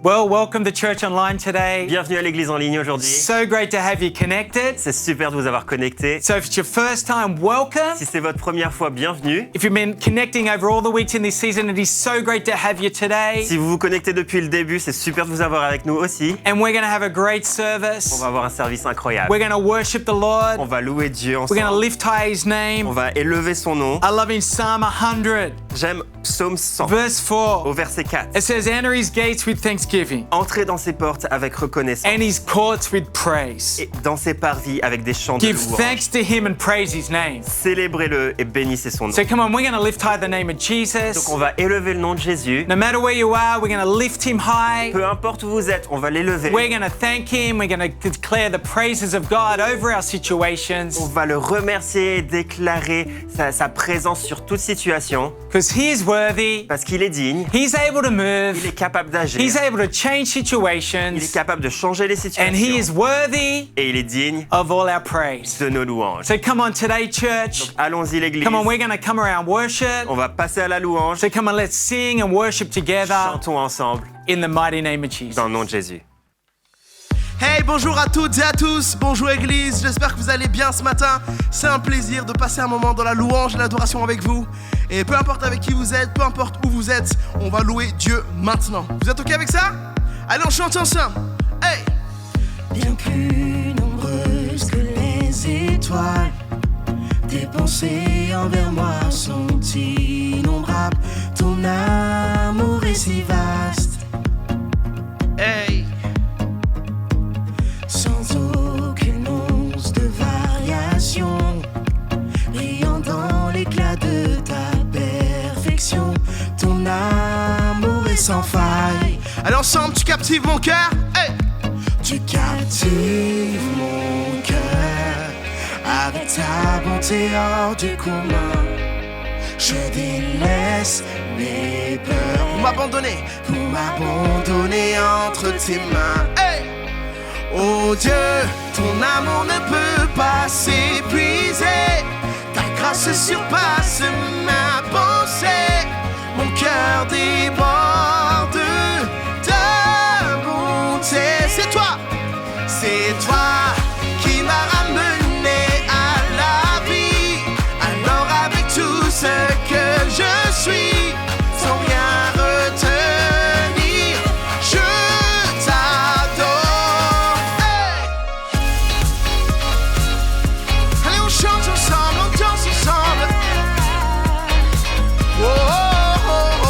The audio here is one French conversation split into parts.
Well, welcome to Church Online today. Bienvenue à l'église en ligne aujourd'hui. So great to have you connected. C'est super de vous avoir connecté. So if it's your first time, welcome. Si c'est votre première fois, bienvenue. If you've been connecting over all the weeks in this season, it is so great to have you today. Si vous vous connectez depuis le début, c'est super de vous avoir avec nous aussi. And we're going to have a great On service. va avoir un service incroyable. We're going to worship the Lord. On va louer Dieu We're going to ensemble. lift high His On name. va élever son nom. I love in Psalm 100, J'aime Psaume 100 verse 4. au verset 4. It says, enter His gates with thanksgiving Entrez dans ses portes avec reconnaissance and His courts with praise. et dans ses parvis avec des chants de Give louange. thanks to Him and praise His name. Célébrez-le et bénissez son nom. So come on, we're going to lift high the name of Donc Jesus. on va élever le nom de Jésus. No matter where you are, we're going to lift Him high. Peu importe où vous êtes, on va l'élever. We're going to thank Him. We're going to declare the praises of God over our situations On va le remercier et déclarer sa présence sur toute situation because He is worthy. parce qu'il est digne, He's able to il move. est capable d'agir, He's able to change il est situations. capable de changer les And He is situations worthy et il est digne of all our praise. de nos louanges. So come on today, church. Allons-y l'église, Come on, we're going to come around worship. on va passer à la louange, So come on, let's sing and worship together chantons ensemble in the mighty name of Jesus. dans le nom de Jésus. Hey, bonjour à toutes et à tous, bonjour Église, j'espère que vous allez bien ce matin. C'est un plaisir de passer un moment dans la louange et l'adoration avec vous. Et peu importe avec qui vous êtes, peu importe où vous êtes, on va louer Dieu maintenant. Vous êtes ok avec ça? Allez, on chante ensemble. Hey! Bien plus nombreuses que les étoiles, tes pensées envers moi sont innombrables. Ton amour est si vaste, Hey! sans aucune once de variation, brillant dans l'éclat de ta perfection. Ton amour est sans faille. Allez, ensemble, tu captives mon cœur. Hey! Tu captives mon cœur avec ta bonté hors du commun. Je délaisse mes peurs Vous m'abandonnez. pour m'abandonner entre tes mains. Hey! Oh Dieu, ton amour ne peut pas s'épuiser. Ta grâce surpasse ma pensée. Mon cœur déborde de bonté. C'est toi! C'est toi qui m'as ramené à la vie. Alors avec tout ce que je suis, sans rien retenir, je t'adore. Hey! Allez, on chante ensemble, on danse ensemble. Oh, oh, oh, oh.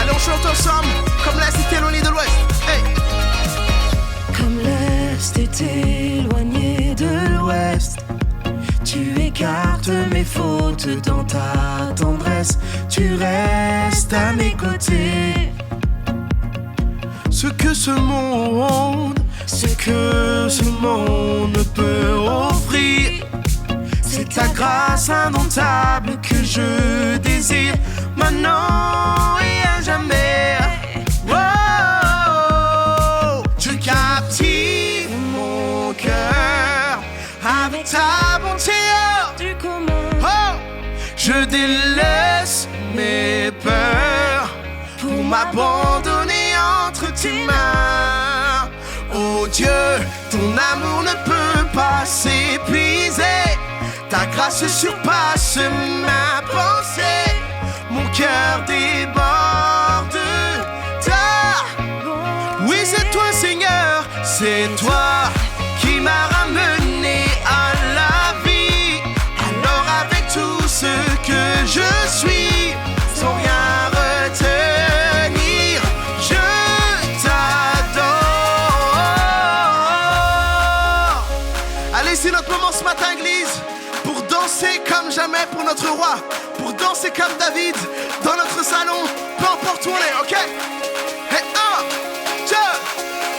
Allez, on chante ensemble, comme l'Est est éloigné de l'Ouest. Hey! Comme l'Est est éloigné de l'Ouest, tu écartes mes fautes dans ta tendresse. Tu restes à mes côtés. Ce que ce monde ne peut offrir, c'est ta grâce indomptable que je désire maintenant et à jamais. Oh, tu captives mon cœur avec ta bonté hors du commun. Oh! Je délaisse mes peurs pour m'abandonner entre tes mains. Oh Dieu, ton amour ne peut pas s'épuiser. Ta grâce surpasse ma pensée. Mon cœur déborde ta... Oui, c'est toi Seigneur, c'est toi qui m'as ramené à la vie. Alors avec tout ce que je suis, sans rien retenir, je t'adore. Allez, c'est notre moment ce matin, Église, pour danser comme jamais pour notre roi, pour danser comme David dans notre salon, peu importe où on est, ok? Et 1, 2,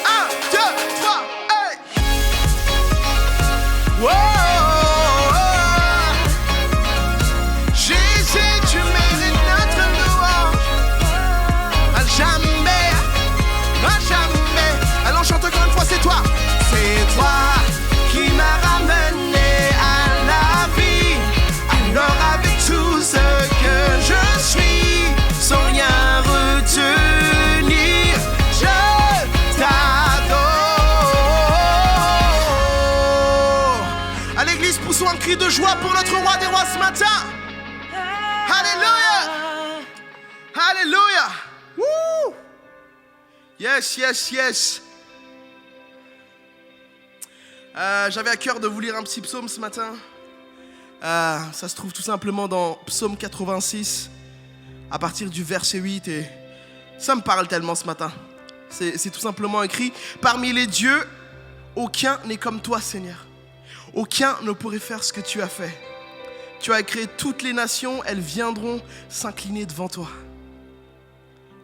1, 2, 3, hey! Wow! Jésus, tu mérites notre louange. À jamais, à jamais. Allons, chante encore une fois, c'est toi. C'est toi qui m'as ramené à la vie. Alors avec tout ce que je suis, sans rien de joie pour notre roi des rois ce matin. Alléluia. Alléluia. Woo. Yes, yes, yes. J'avais à cœur de vous lire un petit psaume ce matin. Ça se trouve tout simplement dans Psaume 86, à partir du verset 8. Et ça me parle tellement ce matin. C'est tout simplement écrit: parmi les dieux, aucun n'est comme toi, Seigneur. Aucun ne pourrait faire ce que tu as fait. Tu as créé toutes les nations, elles viendront s'incliner devant toi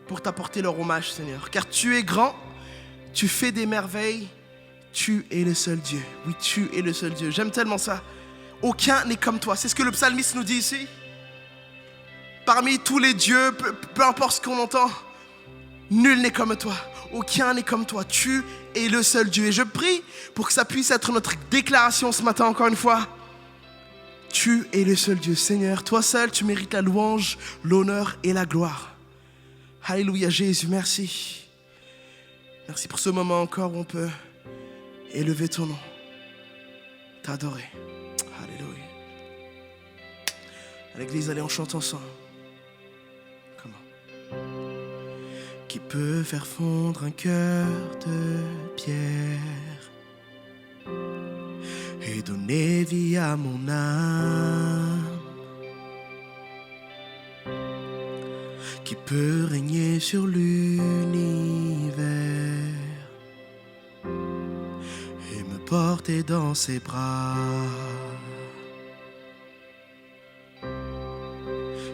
pour t'apporter leur hommage, Seigneur. Car tu es grand, tu fais des merveilles, tu es le seul Dieu. Oui, tu es le seul Dieu. J'aime tellement ça. Aucun n'est comme toi. C'est ce que le psalmiste nous dit ici. Parmi tous les dieux, peu importe ce qu'on entend, nul n'est comme toi. Aucun n'est comme toi. Tu es le seul Dieu. Et je prie pour que ça puisse être notre déclaration ce matin, encore une fois. Tu es le seul Dieu. Seigneur, toi seul, tu mérites la louange, l'honneur et la gloire. Alléluia, Jésus, merci. Merci pour ce moment encore où on peut élever ton nom, t'adorer. Alléluia. À l'église, allez, on chante ensemble. Comment? Qui peut faire fondre un cœur de pierre et donner vie à mon âme? Qui peut régner sur l'univers et me porter dans ses bras?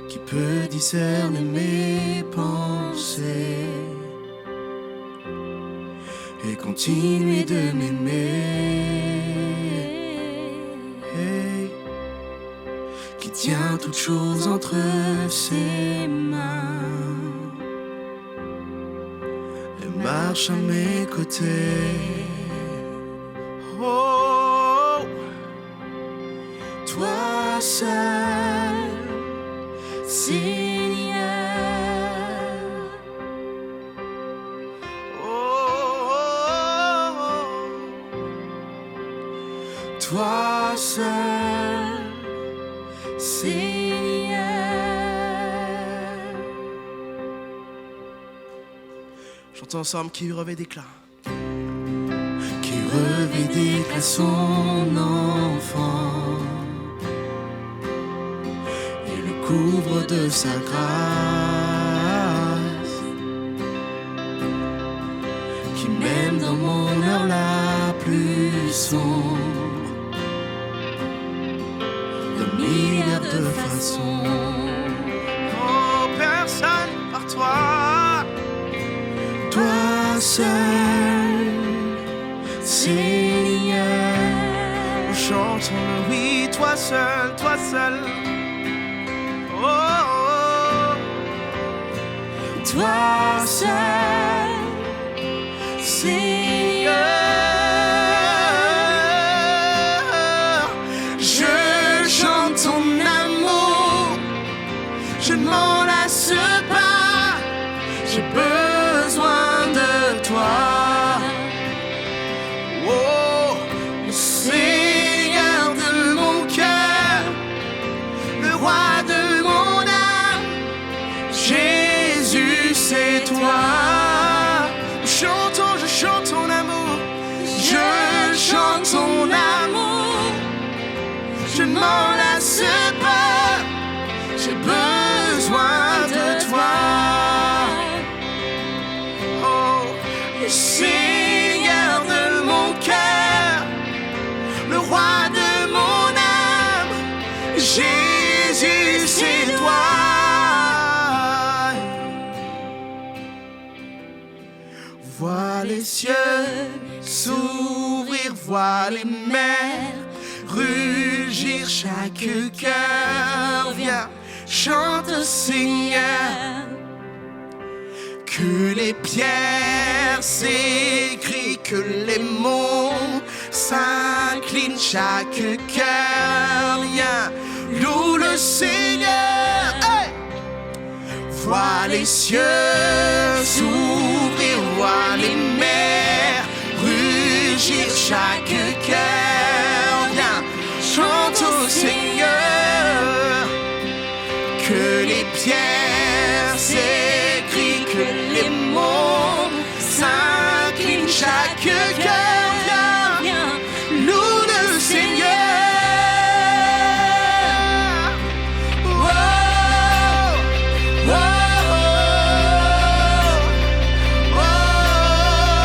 Qui peut discerner mes pensées et continuer de m'aimer? Hey. Qui tient toutes choses entre ses mains et marche à mes côtés. Oh, toi seul, Seigneur. Oh, toi seul, Seigneur. Chantons ensemble. Qui revêt d'éclat, qui revêt d'éclat son enfant et le couvre de sa grâce, qui même dans mon heure la plus sombre de milliards de façons. Oh, personne par toi, toi seul, Seigneur. Chantons, oui, toi seul, toi seul. Oh, oh, toi seul, Seigneur. Je chante ton amour, je ne m'en lasse pas, j'ai besoin de toi. Oh, le Seigneur de mon cœur, le roi de mon âme, Jésus c'est toi. Je chante ton amour, je chante ton amour, je ne m'en lasse pas, j'ai besoin de toi. Oh, le Seigneur de mon cœur, le roi de mon âme, Jésus c'est toi. Vois les cieux s'ouvrir, vois les mers rugir, chaque cœur vient, chante au Seigneur. Que les pierres s'écrient, que les mots s'inclinent, chaque cœur vient, loue le Seigneur. Hey! Vois les cieux s'ouvrir, vois les mers rugir, chaque cœur vient, chante au Seigneur. que les mondes s'inclinent, chaque cœur vient, loue le Seigneur. Oh, oh, oh,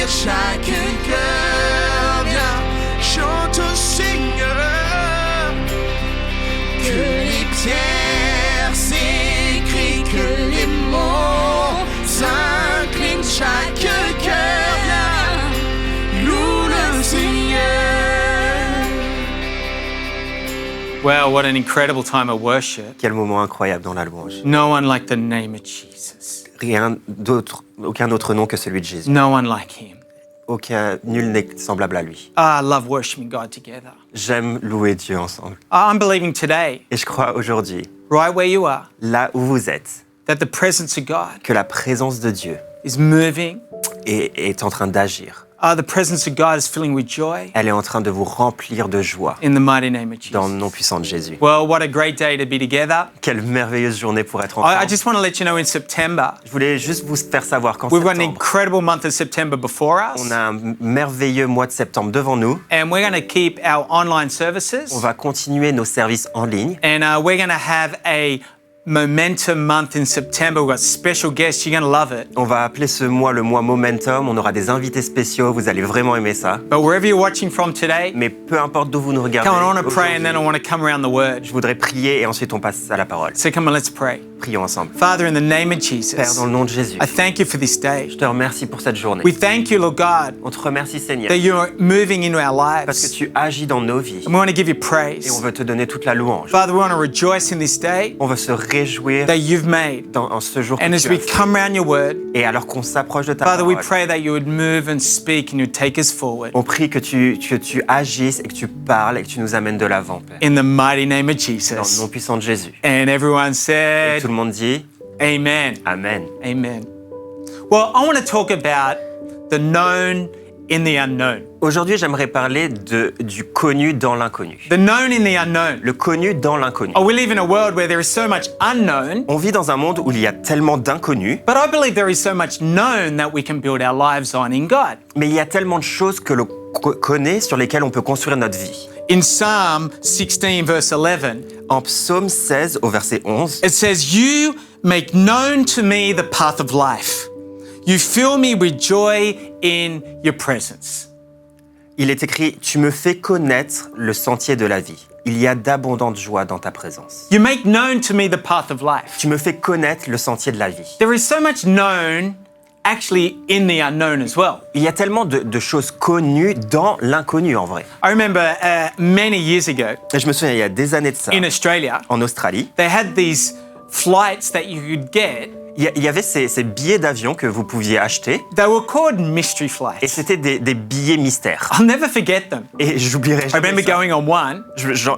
chaque cœur vient, chante au Seigneur. Que les pierres s'écrient, que les mots s'inclinent, chaque cœur vient, loue le Seigneur. Well, what an incredible time of worship. Quel moment incroyable dans la louange. No one like the name of Jesus. Rien d'autre, aucun autre nom que celui de Jésus. No one like him. Nul n'est semblable à lui. I love worshiping God together. J'aime louer Dieu ensemble. I'm believing today, Et je crois aujourd'hui, right where you are, là où vous êtes, that the presence of God que la présence de Dieu is moving. est en train d'agir. The presence of God is filling with joy Elle est en train de vous remplir de joie in the mighty name of dans le Jesus. nom puissant de Jésus. Well, what a great day to be together. Quelle merveilleuse journée pour être I ensemble. just want to let you know in September, Je voulais juste vous faire savoir qu'en we've got an septembre, incredible month of September before us. on a un merveilleux mois de septembre devant nous. And we're going to keep our online services. On va continuer nos services en ligne. And we're going to have a Momentum month in September. We've got special guests. You're going to love it. On va appeler ce mois le mois Momentum. On aura des invités spéciaux. Vous allez vraiment aimer ça. But wherever you're watching from today, Mais peu importe d'où vous nous regardez, come on, I want to pray and aujourd'hui, then I want to come around the word. je voudrais prier et ensuite on passe à la parole. So come on, let's pray. Prions ensemble. Father, in the name of Père, Jesus, dans le nom de Jésus, I thank you for this day. je te remercie pour cette journée. We thank you, Lord God, On te remercie, Seigneur, that you're moving into our parce que lives. tu agis dans nos vies And we want to give you et praise. on veut te donner toute la louange. Father, we want to rejoice in this day On veut se réjouir that you've made. en ce jour And que as tu we as fait. come around your word, Et alors qu'on s'approche de ta Father, we parole, pray that you would move and speak and you'd take us forward. on prie que tu agisses et que tu parles et que tu nous amènes de l'avant, Père. In the mighty name of Dans le Jesus. nom puissant de Jésus. And everyone Et said, tout le monde dit Amen. Amen. Amen. Well, I want to talk about the known in the unknown. Aujourd'hui, j'aimerais parler du connu dans l'inconnu. The known in the unknown. Le connu dans l'inconnu. Oh, we live in a world where there is so much unknown, On vit dans un monde où il y a tellement d'inconnus, but I believe there is so much known that we can build our lives on in God. mais il y a tellement de choses que l'on connaît sur lesquelles on peut construire notre vie. In Psalm 16, verse 11, En Psaume 16, au verset 11, it says, You make known to me the path of life. You fill me with joy in your presence. il est écrit « Tu me fais connaître le sentier de la vie. Il y a d'abondantes joies dans ta présence. You make known to me the path of life. Tu me fais connaître le sentier de la vie. » There is so much known actually in the unknown as well. Il y a tellement de choses connues dans l'inconnu en vrai. I remember many years ago Et je me souviens, il y a des années de ça, in Australia, en Australie, they had these flights that you could get. il y avait ces billets d'avion que vous pouviez acheter They were called mystery et flights. c'était des billets mystères. I'll never forget them. Et j'oublierai I jamais remember ça. going on one,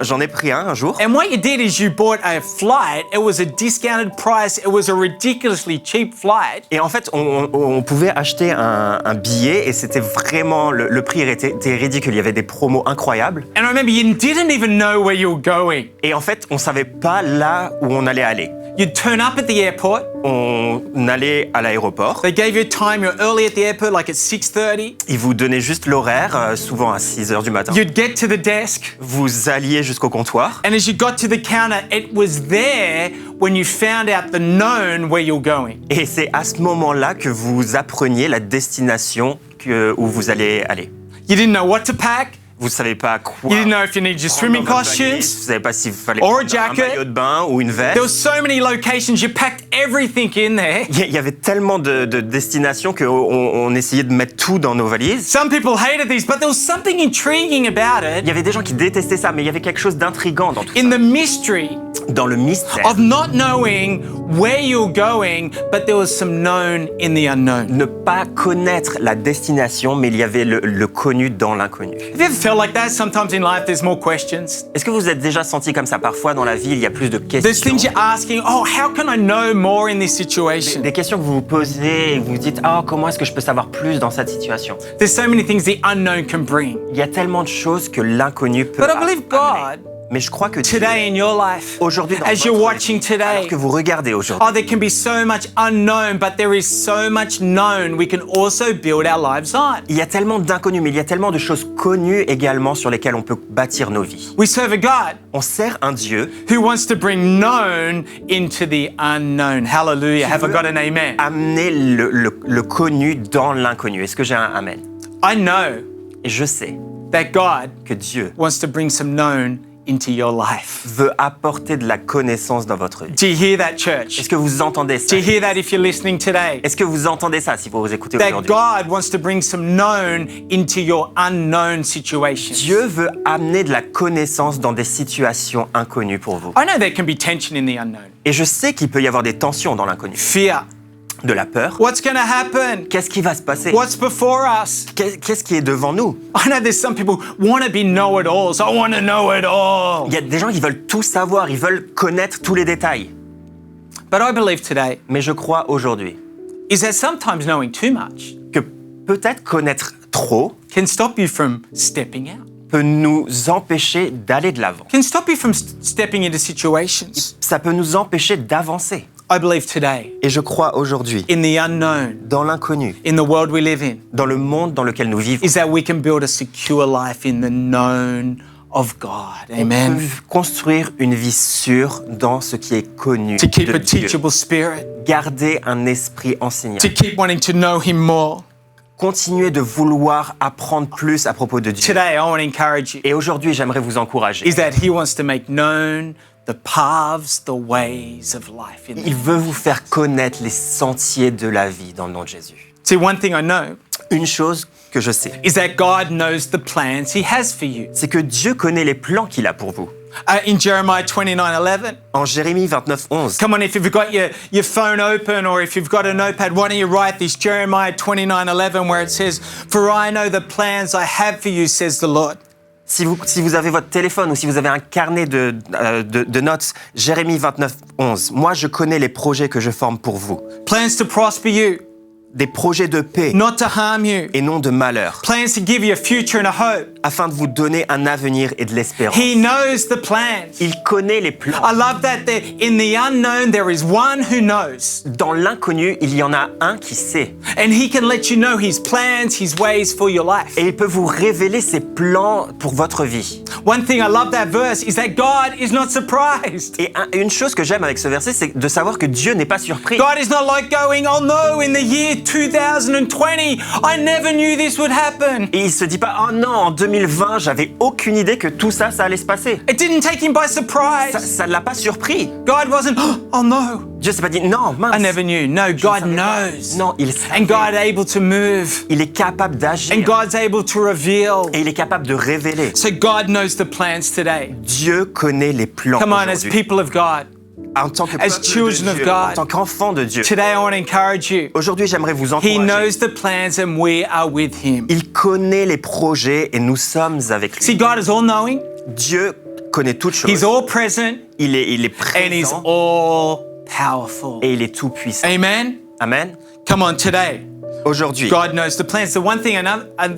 J'en ai pris un jour. and what you did is you bought a flight. It was a discounted price. It was a ridiculously cheap flight. Et en fait, on pouvait acheter un billet et c'était vraiment, le prix était ridicule. Il y avait des promos incroyables. And I remember you didn't even know where you were going. Et en fait, on savait pas là où on allait aller. You'd turn up at the airport. On allait à l'aéroport. They gave you a time. You're early at the airport, like at 6:30. Ils vous donnaient juste l'horaire, souvent à 6 h du matin. You'd get to the desk. Vous alliez jusqu'au comptoir. And as you got to the counter, it was there when you found out the known where you're going. Et c'est à ce moment-là que vous appreniez la destination où vous allez aller. You didn't know what to pack. Vous ne savez pas quoi. You didn't know if you needed your swimming prendre dans votre valise. costumes. Vous ne savez pas s'il fallait Or a prendre un jacket. maillot de bain ou une veste. There were so many locations. You packed everything in there. Il y avait tellement de destinations qu'on essayait de mettre tout dans nos valises. Some people hated these, but there was something intriguing about Il it. y avait des gens qui détestaient ça, mais il y avait quelque chose d'intriguant dans tout In ça. the mystery Dans le mystère of not knowing where you're going, but there was some known in the unknown. Ne pas connaître la destination, mais il y avait le connu dans l'inconnu. Have you ever felt like that? Sometimes in life there's more questions. Est-ce que vous êtes déjà senti comme ça? Parfois dans la vie, il y a plus de There's questions. things you're asking, oh, how can I know more in this situation? Des questions que vous vous posez et vous vous dites « Ah, comment est-ce que je peux savoir plus dans cette situation ?» There's so many things the unknown can bring. Il y a tellement de choses que l'inconnu peut But I believe amener. God, Mais je crois que Dieu, today in your life, aujourd'hui, dans as you're votre watching vie, alors today, que vous regardez aujourd'hui, oh, there can be so much unknown, but there is so much known we can also build our lives on. il y a tellement d'inconnus, mais il y a tellement de choses connues également sur lesquelles on peut bâtir nos vies. We serve a God On sert un Dieu who wants to bring known into the unknown. Hallelujah. Have I got an amen? amener le connu dans l'inconnu. Est-ce que j'ai un amen? I know Et je sais that God que Dieu wants to bring some known into your life. veut apporter de la connaissance dans votre vie. Do you hear that, church? Est-ce que vous entendez ça? Do you hear that if you're listening today? Est-ce que vous entendez ça si vous vous écoutez That aujourd'hui? God wants to bring some known into your unknown situations. Dieu veut amener de la connaissance dans des situations inconnues pour vous. I know there can be tension in the unknown. Et je sais qu'il peut y avoir des tensions dans l'inconnu. Fear. De la peur. What's going to happen? Qu'est-ce qui va se passer? What's before us? Qu'est-ce qui est devant nous? I know there's some people want to be know-it-alls. I want to know it all. Il y a des gens qui veulent tout savoir, ils veulent connaître tous les détails. But I believe today Mais je crois aujourd'hui is that sometimes knowing too much que peut-être connaître trop can stop you from stepping out. peut nous empêcher d'aller de l'avant. Can stop you from stepping into situations. Ça peut nous empêcher d'avancer. I believe today Et je crois aujourd'hui, in the unknown, dans l'inconnu, in the world we live in, dans le monde dans lequel nous vivons, is that we can build a secure life in the known of God. on Amen. peut construire une vie sûre dans ce qui est connu To keep de a Dieu. teachable spirit, Garder un esprit enseignant. to keep wanting to know Him more. Continuer de vouloir apprendre plus à propos de Dieu. Today, I want to encourage you Et aujourd'hui, j'aimerais vous encourager. is that He wants to make known the paths, the ways of life. Il veut vous faire connaître les sentiers de la vie dans le nom de Jésus. See, one thing I know Une chose que je sais, is that God knows the plans He has for you. c'est que Dieu connaît les plans qu'il a pour vous. In Jeremiah 29:11, En Jérémie 29:11, come on, if you've got your phone open or if you've got a notepad, why don't you write this Jeremiah 29:11 where it says, "For I know the plans I have for you, says the Lord." si vous avez votre téléphone ou si vous avez un carnet de notes, Jérémie 29:11, moi je connais les projets que je forme pour vous. Plans to prosper you, Des projets de paix not to harm you. et non de malheur, Plans to give you a future and a hope. afin de vous donner un avenir et de l'espérance. He knows the plans. Il connaît les plans. I love that in the unknown there is one who knows. Dans l'inconnu, il y en a un qui sait. And he can let you know his plans, his ways for your life. Et il peut vous révéler ses plans pour votre vie. One thing I love that verse is that God is not surprised. Et une chose que j'aime avec ce verset, c'est de savoir que Dieu n'est pas surpris. God is not like going, oh no, in the year 2020, I never knew this would happen. Et il se dit pas, oh non, en 2020, j'avais aucune idée que tout ça, ça allait se passer. It didn't take him by surprise. Ça ne l'a pas surpris. God wasn't, oh no, Dieu s'est pas dit, non, mince. I never knew. No, je God savais pas. knows. Non, il sait. And God able to move. Il est capable d'agir. And God's able to reveal. Et il est capable de révéler. So God knows the plans today. Dieu connaît les plans Come on, as aujourd'hui. people of God. En tant que as peuple children de of Dieu, God. en tant qu'enfant de Dieu. Today I want to encourage you. Aujourd'hui, j'aimerais vous He encourager. knows the plans and we are with him. Il connaît les projets et nous sommes avec lui. See, God is all knowing. Dieu connaît toutes choses. He's all present Il est and he's présent all powerful. et il est tout puissant. Amen. Amen. Come on, today. Aujourd'hui, God knows the plans. The one thing and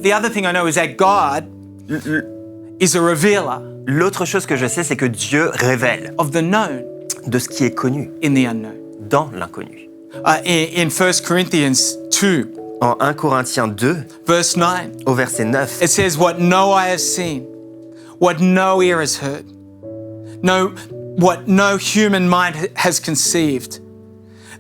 the other thing I know is that God is a revealer l'autre chose que je sais, c'est que Dieu révèle of the known de ce qui est connu in the unknown. dans l'inconnu. In 1 Corinthians 2, En 1 Corinthiens 2, verse 9, au verset 9, it says, "What no eye has seen, what no ear has heard, what no human mind has conceived,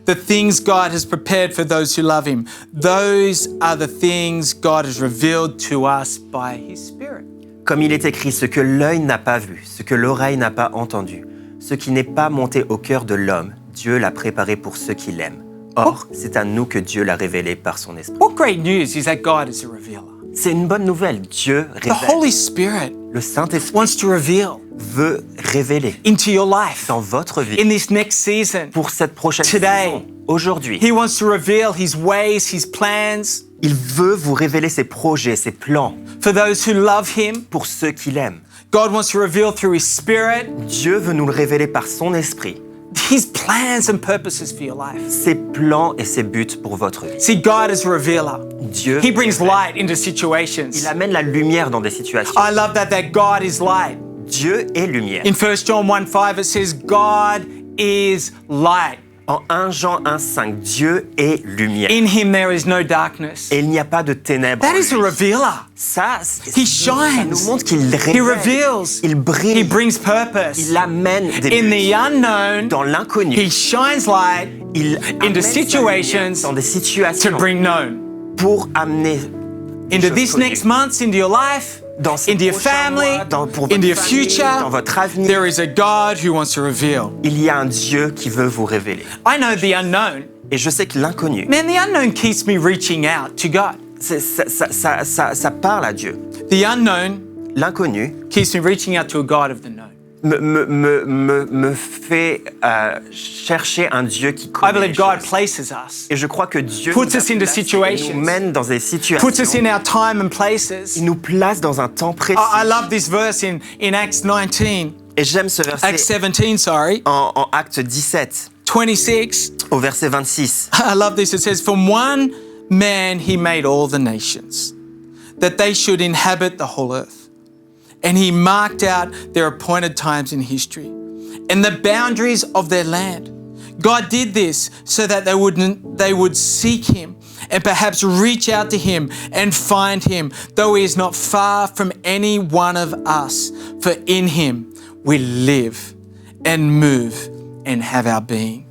the things God has prepared for those who love him, those are the things God has revealed to us by his Spirit." comme il est écrit, ce que l'œil n'a pas vu, ce que l'oreille n'a pas entendu, ce qui n'est pas monté au cœur de l'homme, Dieu l'a préparé pour ceux qui l'aiment. Or, c'est à nous que Dieu l'a révélé par son esprit. What great news is that God is a revealer. C'est une bonne nouvelle. Dieu The révèle. Holy Spirit Le Saint-Esprit wants to reveal veut révéler into your life dans votre vie in this next season. pour cette prochaine Today. saison. Aujourd'hui, He wants to reveal His ways, His plans il veut vous révéler ses projets, ses plans for those who love Him. pour ceux qui l'aiment. God wants to reveal through His Spirit Dieu veut nous le révéler par son esprit, His plans and purposes for your life. ses plans et ses buts pour votre vie. See, God is a revealer. Dieu He brings révèle. light into situations. Il amène la lumière dans des situations. I love that God is light. Dieu est lumière. In 1 John 1:5, it says, God is light. En 1 Jean 1,5, Dieu est lumière. In Him there is no darkness. Et il n'y a pas de ténèbres. That en is a lui. revealer. Ça He ça nous shines. montre qu'il He révèle. reveals. Il He brille. brings purpose. Il amène des In buts. the unknown, Dans l'inconnu. He shines light Il amène sa situations lumière dans des to situations bring known. pour amener des Into choses this connues. next month, into your life, Dans ces into your prochains family, mois, pour votre into your famille, future, dans votre avenir, there is a God who wants to reveal. il y a un Dieu qui veut vous révéler. I know the unknown. Et je sais que l'inconnu, Man, the unknown keeps me reaching out to God. ça parle à Dieu. The unknown L'inconnu keeps me reaching out to a God of the known. me fait chercher un Dieu qui I connaît les believe God choses. places us, Et je crois que Dieu puts nous, a us into placés, situations, nous mène dans des puts us situations. in our time and places. Il nous place dans un temps précis. I love this verse in Acts 19, Et j'aime ce Acts verset 17, sorry, en Acte 17, 26. au verset 26. I love this. It says, from one man he made all the nations, that they should inhabit the whole earth. And he marked out their appointed times in history and the boundaries of their land. God did this so that they would seek him and perhaps reach out to him and find him, though he is not far from any one of us. For in him we live and move and have our being.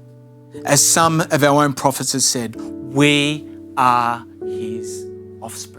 As some of our own prophets have said, we are his offspring.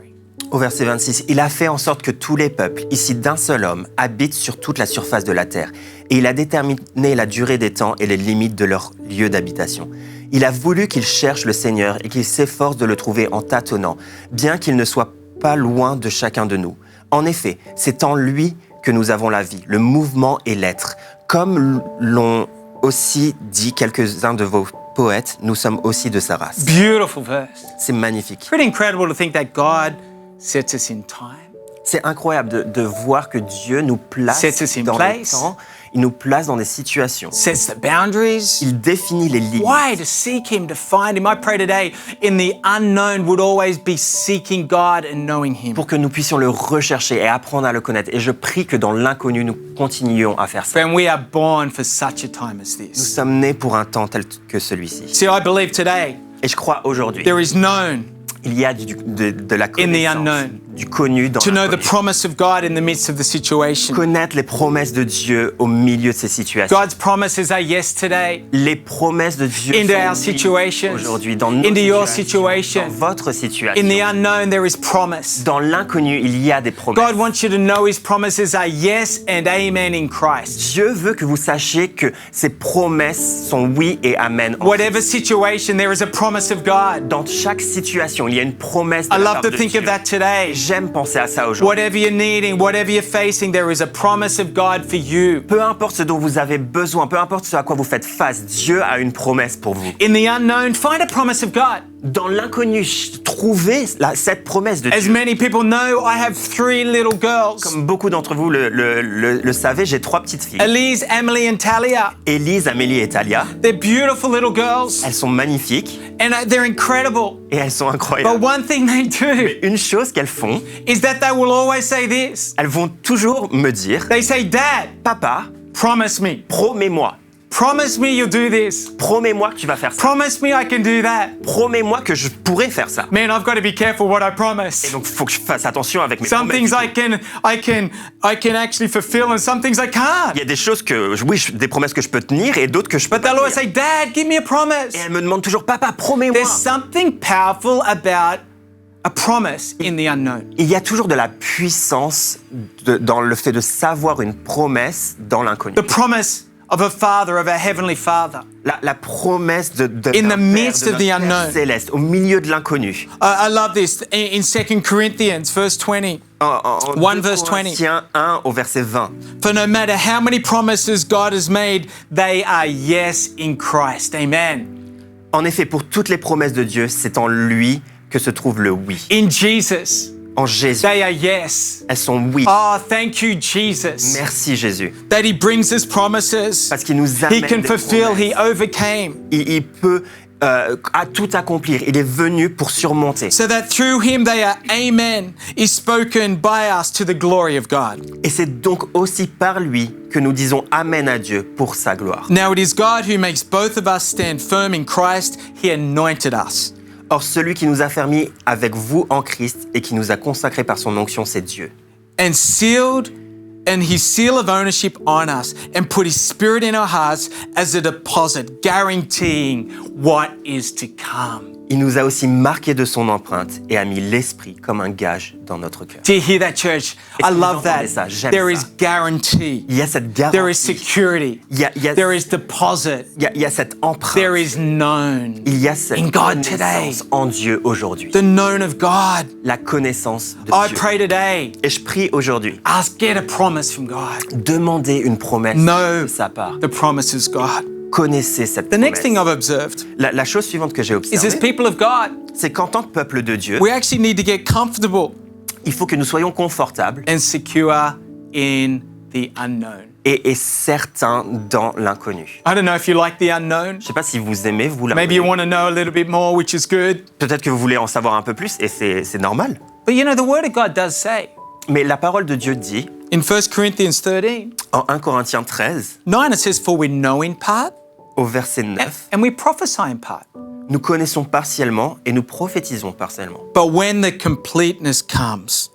Au verset 26, il a fait en sorte que tous les peuples, ici d'un seul homme, habitent sur toute la surface de la terre. Et il a déterminé la durée des temps et les limites de leur lieu d'habitation. Il a voulu qu'ils cherchent le Seigneur et qu'ils s'efforcent de le trouver en tâtonnant, bien qu'il ne soit pas loin de chacun de nous. En effet, c'est en lui que nous avons la vie, le mouvement et l'être. Comme l'ont aussi dit quelques-uns de vos poètes, nous sommes aussi de sa race. Beautiful verse. C'est magnifique. Pretty incredible to think that God sets us in time. C'est incroyable de voir que Dieu nous place Sets us in dans place. le temps, il nous place dans des situations. Sets the boundaries. Il définit les limites. Why? To seek him, to find him. I pray today in the unknown would always be seeking God and knowing him. Pour que nous puissions le rechercher et apprendre à le connaître. Et je prie que dans l'inconnu, nous continuions à faire ça. Friend, we are born for such a time as Nous this. sommes nés pour un temps tel que celui-ci. See, I believe today Et je crois aujourd'hui, there is known il y a de la the connaissance, unknown. du connu dans to know the l'inconnu. promise of God in the midst of the situation. Connaître les promesses de Dieu au milieu de ces situations. God's promises are yes today Les promesses de Dieu into sont our oui situations, aujourd'hui, dans nos into your situations, situation. dans votre situation. In the unknown, there is promise. Dans l'inconnu, il y a des promesses. God wants you to know his promises are yes and amen in Christ. Dieu veut que vous sachiez que ses promesses sont oui et amen. en Whatever Christ. situation, there is a promise of God. Dans chaque situation, il y a une promesse de I la love part to de think Dieu. of that today. J'aime penser à ça aujourd'hui. Whatever you're needing, whatever you're facing, there is a promise of God for you. Peu importe ce dont vous avez besoin, peu importe ce à quoi vous faites face, Dieu a une promesse pour vous. In the unknown, find a promise of God. Dans l'inconnu, trouvez cette promesse de As Dieu. many people know, I have 3 little girls, Comme beaucoup d'entre vous le savez, j'ai 3 petites filles. Elise, Emily, and Talia. Élise, Amélie et Talia. They're beautiful little girls, Elles sont magnifiques and they're incredible. et elles sont But incroyables. one thing they do Une chose qu'elles font, is that they will always say this. elles vont toujours me dire They say, Dad, « Papa, promise me. promets-moi. Promise me you'll do this. Promets-moi que tu vas faire ça. Promise me I can do that. Promets-moi que je pourrai faire ça. » Man, I've got to be careful what I promise. Et donc, il faut que je fasse attention avec mes Some promesses. things I can actually fulfill and some things I can't. Il y a des choses que, oui, des promesses que je peux tenir et d'autres que je peux But pas they'll always tenir. say, Dad, give me a promise. Et elle me demande toujours, papa, promets-moi. There's something powerful about a promise in the unknown. Il y a toujours de la puissance dans le fait de savoir une promesse dans l'inconnu. The promise of a father, of a heavenly father. La promesse d'un In the Père, midst de of the notre Père unknown. céleste, au milieu de l'inconnu. I love this in 2 Corinthians, verse 20. En 1 2 verse 20. Corinthiens 1 au verset 20. For no matter how many promises God has made, they are yes in Christ. Amen. En effet, pour toutes les promesses de Dieu, c'est en lui que se trouve le oui. In Jesus, En Jésus, they are yes. elles sont oui. Oh, thank you, Jesus, Merci Jésus. that He brings us promises. Parce qu'il nous He amène can des fulfill, He promesses. overcame. Il peut à tout accomplir. Il est venu pour surmonter. So that through Him they are amen is spoken by us to the glory of God. Et c'est donc aussi par lui que nous disons Amen à Dieu pour sa gloire. Now it is God who makes both of us stand firm in Christ. He anointed us. Or, celui qui nous a fermis avec vous en Christ et qui nous a consacrés par son onction, c'est Dieu. And sealed and His seal of ownership on us and put His Spirit in our hearts as a deposit, guaranteeing what is to come. Il nous a aussi marqués de son empreinte et a mis l'Esprit comme un gage dans notre cœur. Do you hear that, church? Est-ce I que vous love entendez that. ça? J'aime There ça. is guarantee. Il y a cette There is garantie, security. il y a- There is deposit. il y a cette empreinte, There is known. il y a cette in God today. connaissance en Dieu aujourd'hui. The known of God. La connaissance de I Dieu. pray today. Et je prie aujourd'hui, Ask, get a promise from God. demandez une promesse Know de sa part. the promises God. Connaissez cette The next thing promesse. I've observed La chose suivante que j'ai is as observée, people of God, c'est qu'en tant que peuple de Dieu, we actually need to get comfortable il faut que nous soyons confortables and secure in the unknown. et certains dans l'inconnu. I don't know if you like the unknown. Je ne sais pas si vous aimez, vous la Maybe you want to know a little bit more, which is good. Peut-être que vous voulez en savoir un peu plus et c'est normal. But you know, the Word of God does say Mais la parole de Dieu dit, in 1 Corinthians 13, en 1 Corinthiens 13, 9, it says, For we know in part au verset 9, and we prophesy in part. nous connaissons partiellement et nous prophétisons partiellement. But when the completeness comes,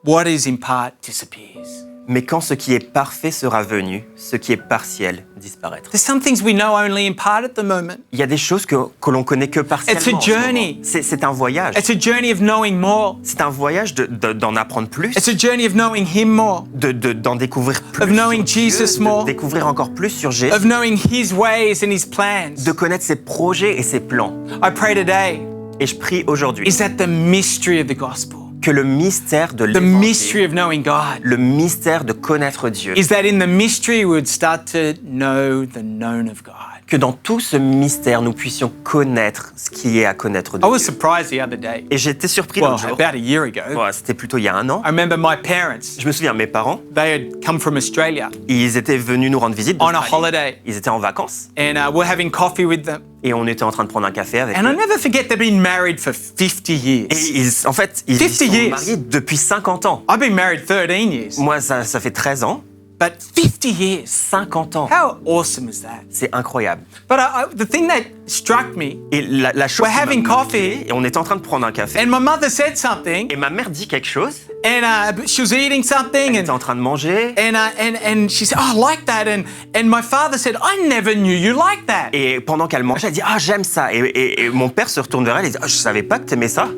what is in part disappears. Mais quand ce qui est parfait sera venu, ce qui est partiel disparaîtra. There's some things we know only in part at the moment. Il y a des choses que l'on connaît que partiellement. It's a en ce moment. journey. C'est un voyage. It's a journey of knowing more. C'est un voyage d'en apprendre plus, It's a journey of knowing Him more, d'en découvrir plus Of knowing sur Dieu, Jesus de more. découvrir encore plus sur Jésus, of knowing His ways and His plans. de connaître ses projets et ses plans. I pray today Et je prie aujourd'hui is that the mystery of the gospel, que le mystère de the mystery l'évangile, of knowing God, le mystère de connaître Dieu, is that in the mystery we would start to know the known of God. que dans tout ce mystère, nous puissions connaître ce qui est à connaître de I was Dieu. surprised the other day. Et j'étais surpris Well, l'autre jour. about a year ago, Bon, c'était plutôt il y a un an. I remember my parents, Je me souviens, mes parents, they had come from Australia ils étaient venus nous rendre visite. on a d'Australie. holiday, Ils étaient en vacances and we're having coffee with them. et on était en train de prendre un café avec And I eux. never forget they've been married for 50 years. Et en fait, ils 50 sont years. mariés depuis 50 ans. I've been married 13 years, Moi, ça fait 13 ans. but 50 years. 50 ans. How awesome is that? C'est incroyable. But the thing that struck me, Et la chose We're qui m'a having marqué, coffee. et on était en train de prendre un café, and my mother said something, et ma mère dit quelque chose, and she was eating something, elle était en train de manger, and she said, "Oh, I like that," and my father said, "I never knew you liked that." et pendant qu'elle mangeait, elle dit « Ah, j'aime ça ». Et mon père se retourne vers elle et dit « Ah, je savais pas que t'aimais ça ».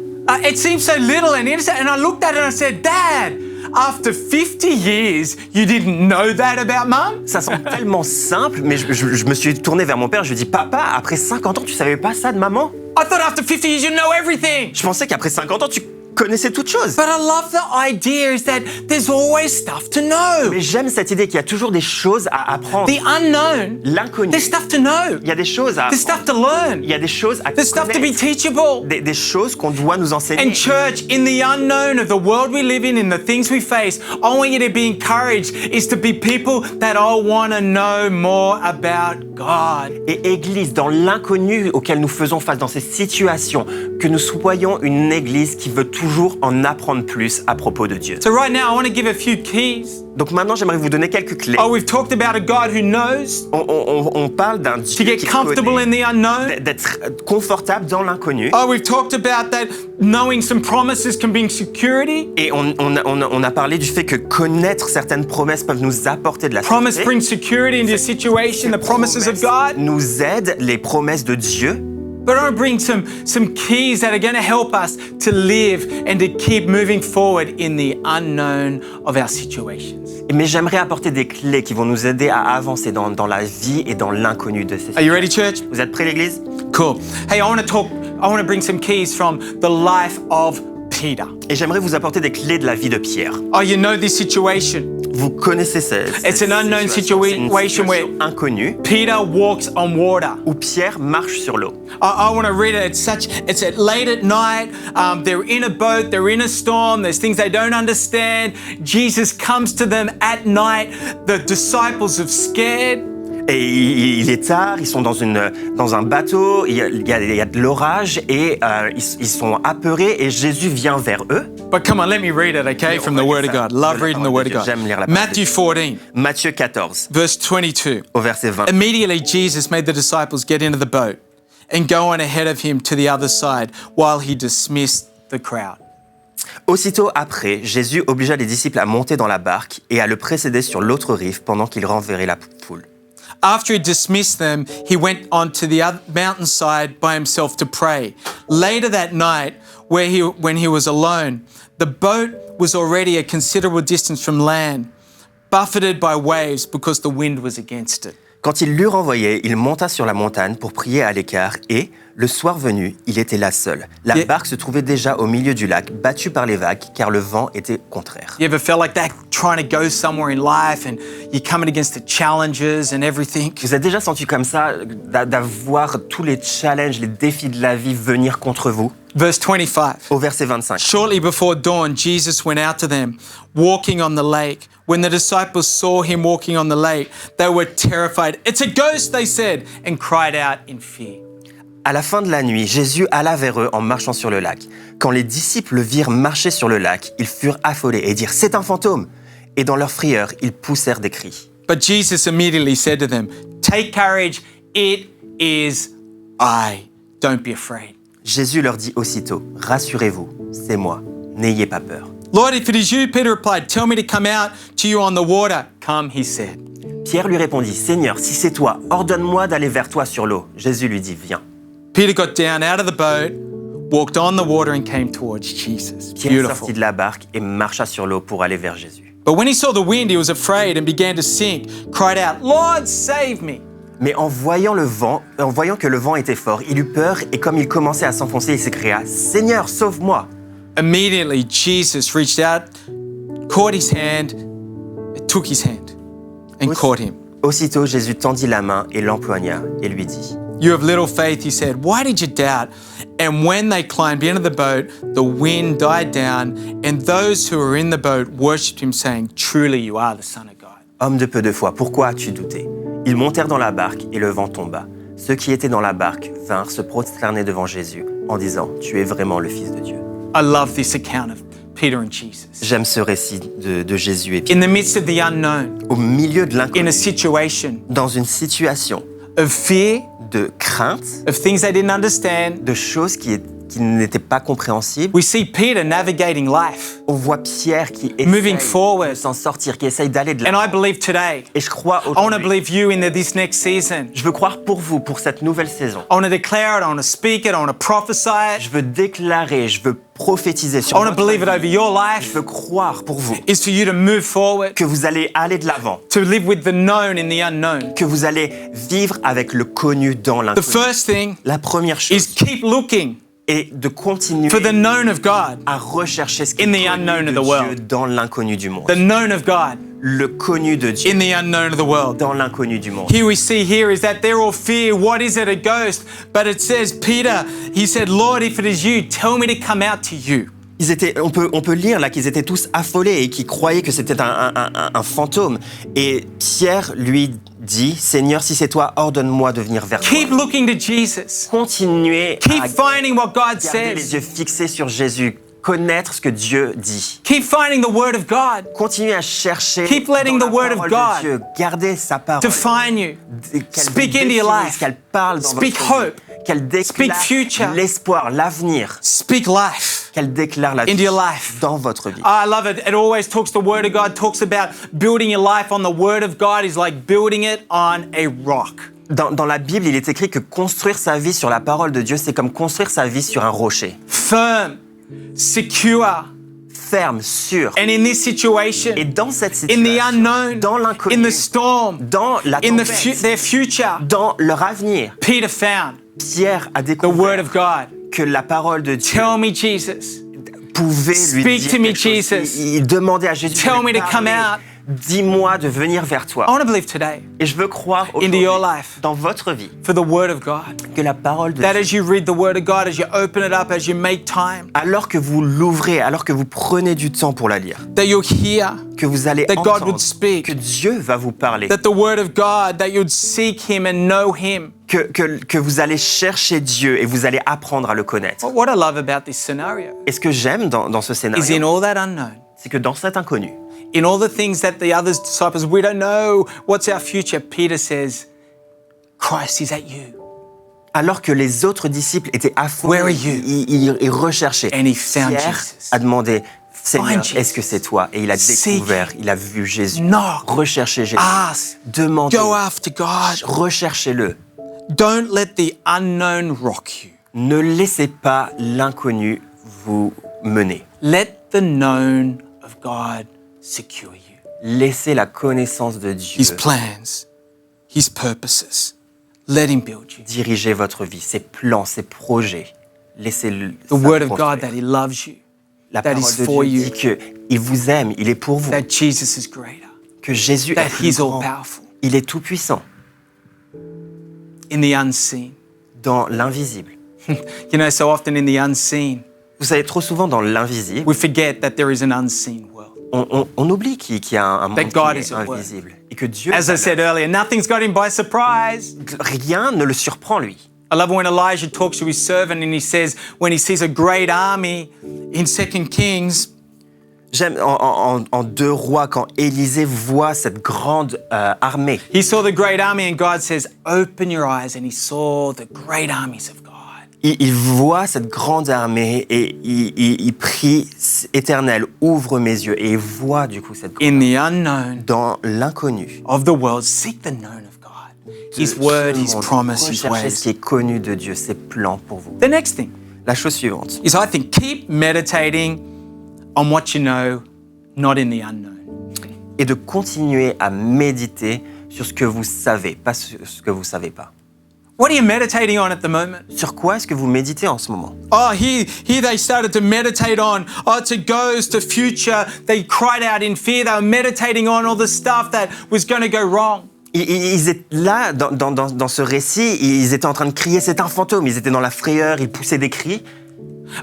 It seemed so little and innocent, and I looked at it and I said, "Dad, after 50 years, you didn't know that about Mum?" Ça semble tellement simple, mais je me suis tourné vers mon père, je lui ai dit « Papa, après 50 ans, tu savais pas ça de maman ?» I thought after 50 years you'd know everything. Je pensais qu'après 50 ans, tu connaissais toutes choses. But I love the idea is that there's always stuff to know. Mais j'aime cette idée qu'il y a toujours des choses à apprendre. The unknown, L'inconnu. there's stuff to know. Il y a des choses à There's apprendre. stuff to learn. Il y a des choses à There's stuff to be connaître. teachable. Des choses qu'on doit nous enseigner. And church, in the unknown of the world we live in the things we face, I want you to be encouraged is to be people that all want to know more about God. Et Église, dans l'inconnu auquel nous faisons face dans ces situations, que nous soyons une Église qui veut toujours en apprendre plus à propos de Dieu. So right now, I want to give a few keys. Donc maintenant, j'aimerais vous donner quelques clés. Oh, we've talked about a God who knows, On parle d'un to Dieu get qui comfortable in connaît, the unknown. d'être confortable dans l'inconnu. Oh, we've talked about that knowing some promises can bring security. Et on a parlé du fait que connaître certaines promesses peuvent nous apporter de la Promise sécurité. brings security into your situation, the promises of God. Nous aident les promesses de Dieu. But I want to bring some keys that are going to help us to live and to keep moving forward in the unknown of our situations. Mais j'aimerais apporter des clés qui vont nous aider à avancer dans la vie et dans l'inconnu de ces Are you situations. ready, church? Vous êtes prêts, l'Église? Cool. Hey, I want to bring some keys from the life of Peter. Et j'aimerais vous apporter des clés de la vie de Pierre. Oh, you know this situation. Vous connaissez It's an unknown c'est une situation where situation inconnue Peter walks on water. où Pierre marche sur l'eau. I want to read it. It's at late at night. They're in a boat. They're in a storm. There's things they don't understand. Jesus comes to them at night. The disciples are scared. Et il est tard, ils sont dans un bateau, il y a de l'orage et ils sont apeurés et Jésus vient vers eux. But come on, let me read it, okay, from the Word of God. Love reading the Word of God. J'aime lire la parole de Matthew 14, Matthieu 14, verse 22. au verset 20. Immediately, Jesus made the disciples get into the boat and go on ahead of him to the other side while he dismissed the crowd. Aussitôt après, Jésus obligea les disciples à monter dans la barque et à le précéder sur l'autre rive pendant qu'il renverrait la foule. After he dismissed them, he went on to the other mountainside by himself to pray. Later that night, when he was alone, the boat was already a considerable distance from land, buffeted by waves because the wind was against it. Quand il l'eut renvoyé, il monta sur la montagne pour prier à l'écart et, le soir venu, il était là seul. La Yeah. barque se trouvait déjà au milieu du lac, battue par les vagues, car le vent était contraire. You ever felt like that, trying to go somewhere in life and you're coming against the challenges and everything? Vous êtes déjà senti comme ça, d'avoir tous les challenges, les défis de la vie venir contre vous? Verse 25. Au verset 25. Shortly before dawn, Jesus went out to them, walking on the lake. When the disciples saw him walking on the lake, they were terrified. It's a ghost, they said, and cried out in fear. À la fin de la nuit, Jésus alla vers eux en marchant sur le lac. Quand les disciples le virent marcher sur le lac, ils furent affolés et dirent « C'est un fantôme !» Et dans leur frayeur, ils poussèrent des cris. But Jesus immediately said to them, "Take courage, it is I. Don't be afraid." Jésus leur dit aussitôt « Rassurez-vous, c'est moi, n'ayez pas peur. Lord, if it is you, Peter replied, "Tell me to come out to you on the water." Come, he said. » Pierre lui répondit « Seigneur, si c'est toi, ordonne-moi d'aller vers toi sur l'eau. » Jésus lui dit « Viens. » Peter got down out of the boat, walked on the water and came towards Jesus. Pierre Beautiful. sortit de la barque et marcha sur l'eau pour aller vers Jésus. But when he saw the wind, he was afraid and began to sink, cried out, "Lord, save me." Mais en voyant que le vent était fort, il eut peur et comme il commençait à s'enfoncer, il s'écria « Seigneur, sauve-moi !» Immediately, Jesus reached out, caught his hand, took his hand and caught him. Aussitôt, Jésus tendit la main et l'empoigna et lui dit "You have little faith," he said. "Why did you doubt?" And when they climbed into the boat, the wind died down, and those who were in the boat worshipped him, saying, "Truly, you are the Son of God." « Homme de peu de foi, pourquoi as-tu douté ?» Ils montèrent dans la barque et le vent tomba. Ceux qui étaient dans la barque vinrent se prosterner devant Jésus en disant « Tu es vraiment le Fils de Dieu. » I love this account of Peter and Jesus. J'aime ce récit de Jésus et Pierre. In the midst of the unknown, Au milieu de in l'inconnu, a situation dans une situation of fear, de crainte, of things they didn't understand, de choses qui n'étaient pas compréhensibles, we see Peter navigating life. on voit Pierre qui Moving essaye forward. de s'en sortir, qui essaye d'aller de And I l'avant. believe today, Et je crois I want to aujourd'hui, believe you into this next season. je veux croire pour vous, pour cette nouvelle saison. I want to declare it, I want to speak it, I want to prophesy it. Je veux déclarer, je veux prophétiser I sur want to votre believe it vie. over your Je life. veux croire pour vous Is for you to move forward, que vous allez aller de l'avant, to live with the known in the unknown. que vous allez vivre avec le connu dans The l'inconnu. first thing La première is chose keep looking est de continuer for the known of God, à rechercher ce qui in est the connu unknown de of the Dieu world. dans l'inconnu du monde. the known of God Le connu de Dieu in the unknown of the world. dans l'inconnu du monde. Here we see here is that they're all fear. What is it, a ghost? But it says, Peter, he said, "Lord, if it is you, tell me to come out to you." On peut lire là qu'ils étaient tous affolés et qu'ils croyaient que c'était un fantôme. Et Pierre lui dit, Seigneur, si c'est toi, ordonne-moi de venir vers toi. Keep looking to Jesus. Continuez Keep à finding what God garder les says. yeux fixés sur Jésus, connaître ce que Dieu dit. Keep finding the word of God Continuez à chercher Keep letting dans the la word of parole God de Dieu, garder sa parole. to find you. Qu'elle Speak vous into your définisse, life. qu'elle parle dans Speak votre vie, hope. qu'elle Speak déclare future. l'espoir, l'avenir, Speak life qu'elle déclare la into vie your life. dans votre vie. I love it. It always talks, the word of God talks about building your life on the word of God is like building it on a rock. Dans la Bible, il est écrit que construire sa vie sur la parole de Dieu, c'est comme construire sa vie sur un rocher. Firm, secure. Ferme, sûr. And in this situation, Et dans cette in the situation, unknown, dans in l'inconnu, the storm, dans la in tempête, their future, dans leur avenir, Peter found Pierre a the word découvert of God. que la parole de Dieu Tell me, Jesus. pouvait lui Speak dire to me, quelque chose. Jesus. Il demandait à Jésus Tell de me lui to come parler. out. Dis-moi de venir vers toi. I want to believe today Et je veux croire into aujourd'hui, your life dans votre vie, for the word of God. que la parole de That Dieu, as you read the word of God, as you open it up, as you make time, alors que vous l'ouvrez, alors que vous prenez du temps pour la lire, that you'll hear, que vous allez that God entendre, would speak, que Dieu va vous parler, that the word of God, that you'd seek Him and know Him. que vous allez chercher Dieu et vous allez apprendre à le connaître. What I love about this scenario Et ce que j'aime dans ce is in scénario, all that unknown, c'est que dans cet inconnu, in all the things that the other disciples, we don't know what's our future, Peter says, Christ is at you. alors que les autres disciples étaient Where are affolés, you? ils recherchaient, And he found Pierre Jesus. a demandé, Seigneur, Find Jesus. est-ce que c'est toi? Et il a Seek découvert, il a vu Jésus. Knock. Recherchez Jésus. Ask. Demandez. Go after God. Recherchez-le. Don't let the unknown rock you. Ne laissez pas l'inconnu vous mener. Let the known of God secure you. Laissez la connaissance de Dieu His plans, His purposes. Let Him build you. diriger votre vie, ses plans, ses projets. Laissez-le The word of construire. God that He loves you, La that parole is de for Dieu you. dit qu'il vous aime, il est pour vous, that Jesus is greater, que Jésus that est plus He's all grand, powerful. il est tout-puissant In the unseen. dans l'invisible. You know, so often in the unseen, Vous savez, trop souvent dans l'invisible, we forget that there is an unseen world. on oublie qu'il y a un monde That God qui is est at work. invisible et que Dieu, As I said earlier, nothing's got Him by surprise. rien ne le surprend lui. I love when Elijah talks to his servant and he says, when he sees a great army in 2 Kings, J'aime en 2 Rois quand Élisée voit cette grande armée. he saw the great army and God says, open your eyes, and he saw the great armies of God. Il voit cette grande armée et il prie, Éternel, ouvre mes yeux. Et il voit du coup cette grande In the unknown dans l'inconnu. of the world, seek the known of God. His word, His promise, His Recherchez ce qui ways. est connu de Dieu, ses plans pour vous. The next thing La chose suivante, is, I think, keep meditating on what you know, not in the unknown. est de continuer à méditer sur ce que vous savez, pas sur ce que vous savez pas. What are you meditating on at the moment? Sur quoi est-ce que vous méditez en ce moment? Oh, here they started to meditate on, to ghost, to future. They cried out in fear. They were meditating on all the stuff that was going to go wrong. Ils étaient là, dans ce récit, ils étaient en train de crier, c'est un fantôme. Ils étaient dans la frayeur, ils poussaient des cris.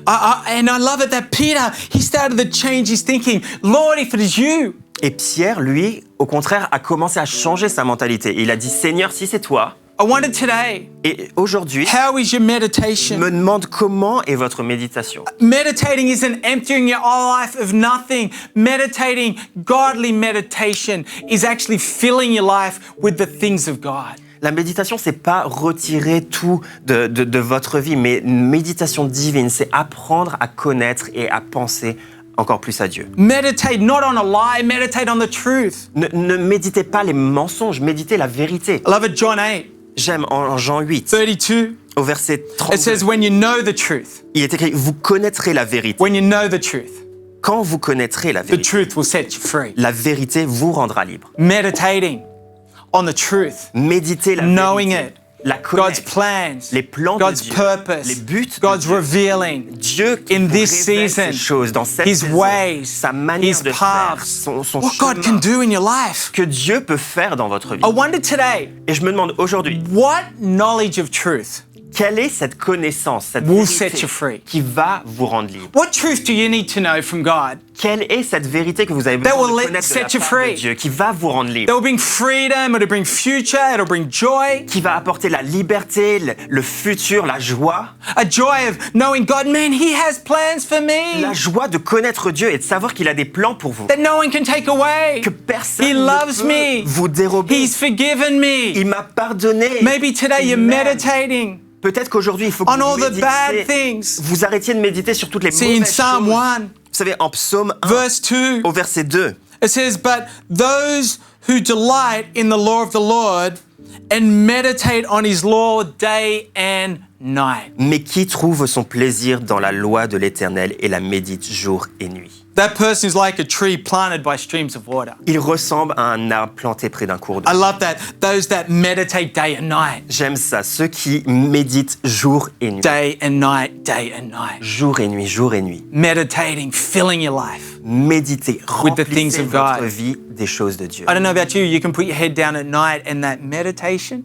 And I love it that Peter, he started to change his thinking. Lord, if it is you. Et Pierre, lui, au contraire, a commencé à changer sa mentalité. Et il a dit, Seigneur, si c'est toi, I wonder today, et aujourd'hui, how is your meditation? me demande comment est votre méditation. Meditating isn't emptying your life of nothing. Meditating, godly meditation, is actually filling your life with the things of God. La méditation, c'est pas retirer tout de votre vie, mais une méditation divine, c'est apprendre à connaître et à penser encore plus à Dieu. Meditate not on a lie, meditate on the truth. Ne méditez pas les mensonges, méditez la vérité. I love it, John 8, J'aime en Jean 8, 32. au verset It 32, says, when you know the truth, il est écrit, vous connaîtrez la vérité. when you know the truth, Quand vous connaîtrez la the vérité, truth will set you free. la vérité vous rendra libre. Meditating on the truth, Méditez la knowing vérité, it, la God's connaître, plans, les plans de God's Dieu, purpose, les buts de God's Dieu. revealing Dieu qui in vous this révèle season, ces choses dans cette His saison, ways, sa manière His de faire, paths, son what God chemin, can do in your life. que Dieu peut faire dans votre vie. I wonder today, Et je me demande aujourd'hui, what knowledge of truth, quelle est cette connaissance, cette will vérité set you free? qui va vous rendre libre? What truth do you need to know from God Quelle est cette vérité que vous avez That besoin will de connaître de la set you part de free. Dieu, qui va vous rendre libre, that will bring freedom, it'll bring future, it'll bring joy? qui va apporter la liberté, le futur, la joie, A joy of knowing God, man, He has plans for me la joie de connaître Dieu et de savoir qu'il a des plans pour vous, that no one can take away. que personne He ne loves peut me. vous dérober. He's forgiven me. Il m'a pardonné. Maybe today Il you're m'aime. meditating Peut-être qu'aujourd'hui, il faut que on all vous the bad méditiez. things. Vous arrêtiez de méditer sur toutes les See, in mauvaises Psalm choses. 1, Vous savez, en Psaume 1, verse 2, au verset 2, it says, but those who delight in the law of the Lord and meditate on his law day and night. Mais qui trouve son plaisir dans la loi de l'Éternel et la médite jour et nuit. That person is like a tree planted by streams of water. Il ressemble à un arbre planté près d'un cours d'eau. I love that. Those that meditate day and night. J'aime ça, ceux qui méditent jour et nuit. Day and night, day and night. Jour et nuit, jour et nuit. Meditating, filling your life. Méditez, With the things remplissez of votre God. vie des choses de Dieu. I don't know about you, you can put your head down at night and that meditation,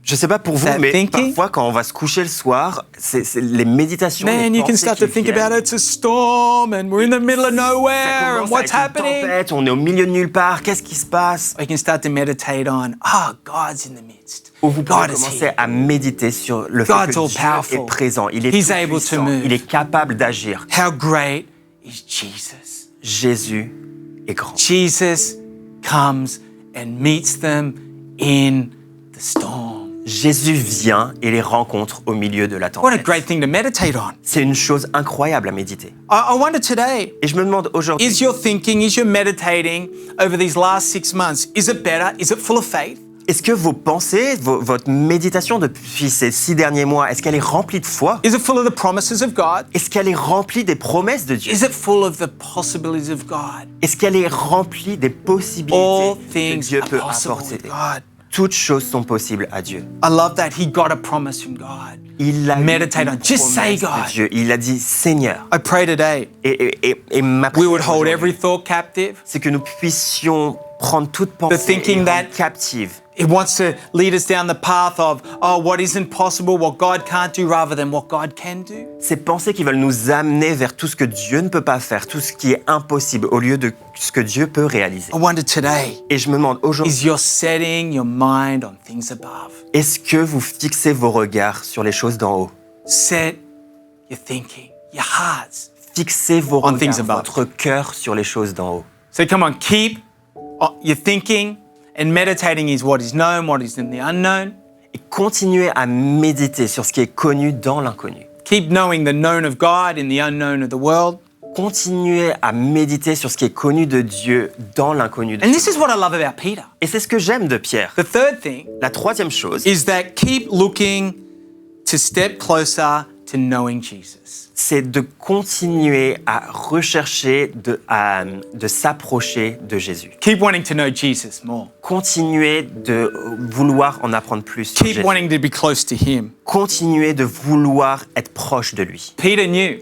Je sais pas pour vous, That mais thinking? parfois quand on va se coucher le soir, c'est les méditations, les man, you can pensées start to qui think viennent. about it. It's a storm and we're in the middle of Ça nowhere and commence what's avec une happening? tempête, on est au milieu de nulle part, qu'est-ce qui se passe? Or you can start to meditate on, God's in the midst. Ou vous pouvez God is commencer here. à méditer sur le fait God's que all Dieu powerful. est présent, il est He's tout able to puissant, move. il est capable d'agir. How great is Jesus? Jésus est grand. Jesus comes and meets them in the storm. Jésus vient et les rencontre au milieu de la What a tempête. great thing to meditate on. C'est une chose incroyable à méditer. I wonder today, Et je me demande aujourd'hui, is your thinking, is your meditating over these last 6 months, is it better? Is it full of faith? est-ce que vos pensées, votre méditation depuis ces 6 derniers mois, est-ce qu'elle est remplie de foi? Is it full of the promises of God? Est-ce qu'elle est remplie des promesses de Dieu? Is it full of the possibilities of God? Est-ce qu'elle est remplie des All possibilités que things Dieu are peut possible apporter? with God. Toutes choses sont possibles à Dieu. I love that he got a promise from God. Il a eu Meditate une on. Just say promesse de God. Dieu. Il a dit Seigneur. I pray today Et ma we prière would hold aujourd'hui, every thought captive. c'est que nous puissions prendre toute pensée thinking et that- rendre captive. It wants to lead us down the path of, what isn't possible, what God can't do, rather than what God can do. Ces pensées qui veulent nous amener vers tout ce que Dieu ne peut pas faire, tout ce qui est impossible, au lieu de ce que Dieu peut réaliser. I wonder today, Et je me demande aujourd'hui, is you're setting your mind on things above? est-ce que vous fixez vos regards sur les choses d'en haut? Set your thinking, your hearts. Fixez vos On things regards, above. votre cœur sur les choses d'en haut. So come on, keep your thinking, and meditating is what is known, what is in the unknown. Et continuez à méditer sur ce qui est connu dans l'inconnu. Keep knowing the known of God in the unknown of the world. Continuez à méditer sur ce qui est connu de Dieu dans l'inconnu de And Dieu. this is what I love about Peter. Et c'est ce que j'aime de Pierre. The third thing La troisième chose, is that keep looking to step closer to knowing Jesus. c'est de continuer à rechercher, de s'approcher de Jésus. Keep wanting to know Jesus more. Continuez de vouloir en apprendre plus sur Keep Jésus. wanting to be close to him. Continuez de vouloir être proche de lui. Peter knew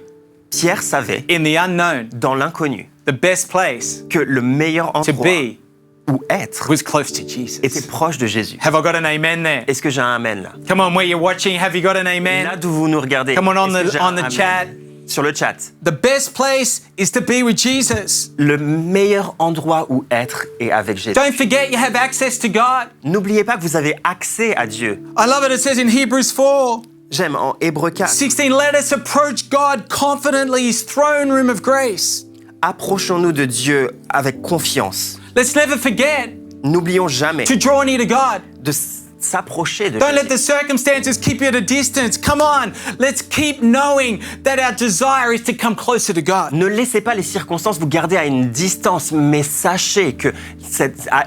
Pierre savait, in the unknown, dans l'inconnu, the best place que le meilleur to endroit be où être was close to Jesus. était proche de Jésus. Have I got an amen there? Est-ce que j'ai un amen là? Come on, where you're watching, have you got an Là amen? d'où vous nous regardez, Come on, on est-ce que the- j'ai on un the amen? chat. Sur le chat. The best place is to be with Jesus. Le meilleur endroit où être est avec Jésus. Don't forget you have access to God. N'oubliez pas que vous avez accès à Dieu. I love it. It says in Hebrews 4, J'aime en Hébreux 4. 16, let us approach God confidently, his throne room of grace. Approchons-nous de Dieu avec confiance. Let's never forget N'oublions jamais to draw near to God. de s'approcher de Don't let the Jésus. circumstances keep you at a distance. Come on, let's keep knowing that our desire is to come closer to God. Ne laissez pas les circonstances vous garder à une distance, mais sachez que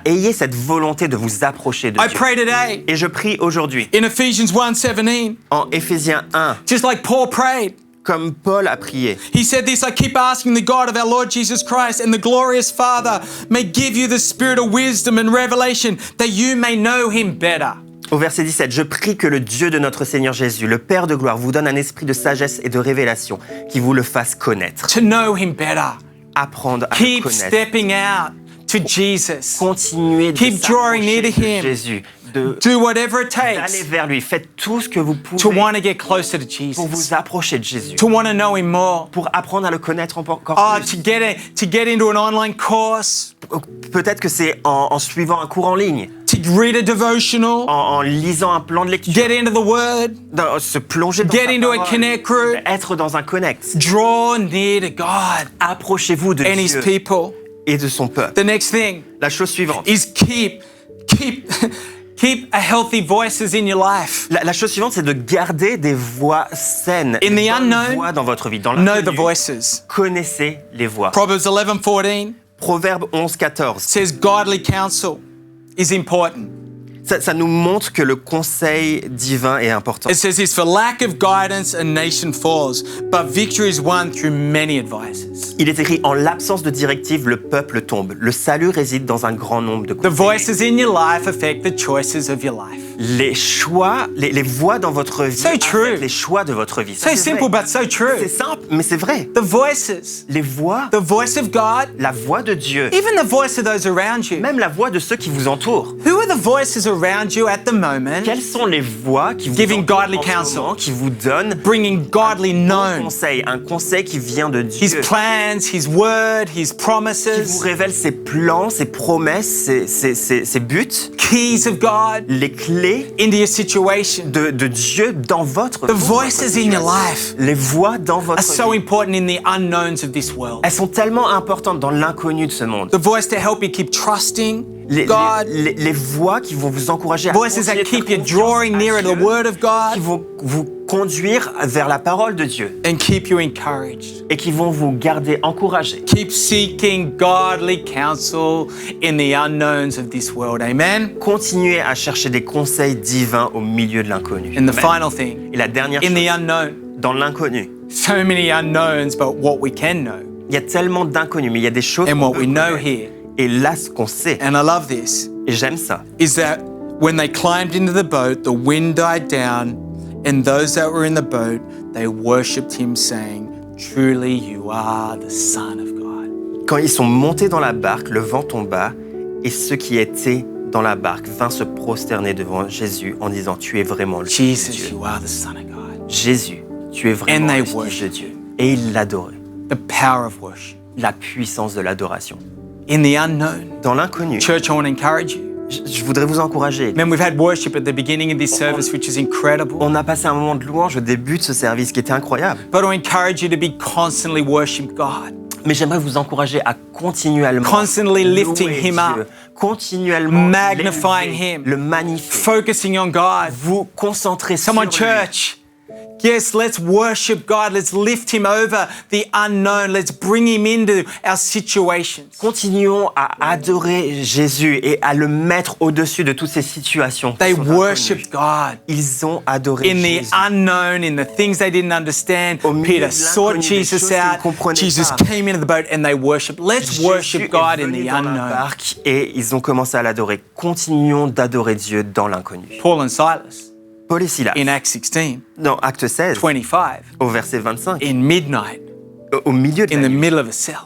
ayez cette volonté de vous approcher de I Dieu. pray today Et je prie aujourd'hui, in Ephesians 1:17, en Éphésiens 1, just like Paul prayed. comme Paul a prié. He said this, I keep asking the God of our Lord Jesus Christ and the glorious Father may give you the spirit of wisdom and revelation that you may know him better. Au verset 17, je prie que le Dieu de notre Seigneur Jésus, le Père de gloire, vous donne un esprit de sagesse et de révélation qui vous le fasse connaître. To know him better. Apprendre à le Keep connaître. stepping out to Jesus. Continuez de Keep drawing near to s'approcher de him. Jésus, de Do whatever it d'aller takes vers lui. Faites tout ce que vous to pouvez want to get closer to pour Jesus. vous approcher de Jésus, To want to know him more. pour apprendre à le connaître encore Oh, plus. to get into an online course, Peut-être que c'est en suivant un cours en ligne, to read a devotional, en lisant un plan de lecture, get into the Word, se plonger dans get sa into a parole, connect group, être dans un connect. draw near to God Approchez-vous de and his Dieu people. et de son peuple. The next thing La chose suivante. is keep a healthy voices in your life. La chose suivante, c'est de garder des voix saines, In des the bonnes unknown, voix dans votre vie. Dans Know the l'inconnu, voices. connaissez les voix. Proverbs 11:14 Proverbe 11, 14. says godly counsel is important. Ça nous montre que le conseil divin est important. It says this, for lack of guidance, a nation falls, but victory is won through many advisors. Il est écrit, en l'absence de directive, le peuple tombe. Le salut réside dans un grand nombre de The conseillers. voices in your life affect the choices of your life. Les choix, les voix dans votre vie So true. affectent les choix de votre vie. Ça, So c'est simple, vrai. but so C'est true. simple, mais c'est vrai. The voices, Les voix, the voice of God, la voix de Dieu, even the voice of those around you. même la voix de ceux qui vous entourent. Who are the voices around you at the moment Quelles sont les voix qui vous Giving entourent godly en ce counsel. moment, qui vous donnent bringing godly known? un conseil qui vient de His Dieu, plans, His word, His qui vous promises, révèle ses plans, ses promesses, ses buts, keys of God les clés into your situation. de Dieu dans votre The vie, dans votre voices in your situation. life Les voix dans votre are so vie. important in the unknowns of this world. Elles sont tellement importantes dans l'inconnu de ce monde. The voice to help you keep trusting Les God, les voix qui vont vous encourager à voices continuer that de faire keep you confiance drawing à nearer to the Dieu, Word of qui God vont vous conduire vers la parole de Dieu and keep you encouraged. et qui vont vous garder encouragés. Keep seeking godly counsel in the unknowns of this world. Amen. Continuez à chercher des conseils divins au milieu de l'inconnu. And the Amen. final thing, Et la dernière in the chose, unknown, dans l'inconnu, so many unknowns, but what we can know il y a tellement d'inconnus, mais il y a des choses and qu'on what peut we know connaître. here, Et là, ce qu'on sait, and I love this, et j'aime ça, is that when they climbed into the boat, the wind died down, and those that were in the boat, they worshipped him, saying, truly you are the Son of God. quand ils sont montés dans la barque, le vent tomba, et ceux qui étaient dans la barque vinrent se prosterner devant Jésus en disant, tu es vraiment le Fils de Jesus, Dieu. you are the Son of God. Jésus, tu es vraiment And they le Fils de worship. Dieu. Et ils l'adoraient. The power of worship. La puissance de l'adoration. In the unknown. Dans l'inconnu, Church, I want to encourage you. je voudrais vous encourager. Man, we've had worship at the beginning of this service, which is incredible. On a passé un moment de louange au début de ce service qui était incroyable. But I encourage you to be constantly worshiping God. Mais j'aimerais vous encourager à continuellement Constantly lifting louer him Dieu, up. continuellement Magnifying l'élever, him. le magnifier, Focusing on God. vous concentrer sur Come on, lui. church. Yes, let's worship God. Let's lift him over the unknown. Let's bring him into our situations. Continuons à adorer Jésus et à le mettre au-dessus de toutes ces situations. qui They sont worship inconnues. God. Ils ont adoré In the Jésus. unknown, in the things they didn't understand, Au milieu Peter de sought l'inconnu, des Jesus choses qu'ils ne out. comprenaient Jesus pas. came into the boat and they worship. Let's Jésus worship est God in venu the dans la unknown. barque et ils ont commencé à l'adorer. Continuons d'adorer Dieu dans l'inconnu. Paul and Silas Paul et Silas, in Acts 16, dans Acte 16, 25, au verset 25, in midnight, au milieu de in la the nuit, middle of a cell,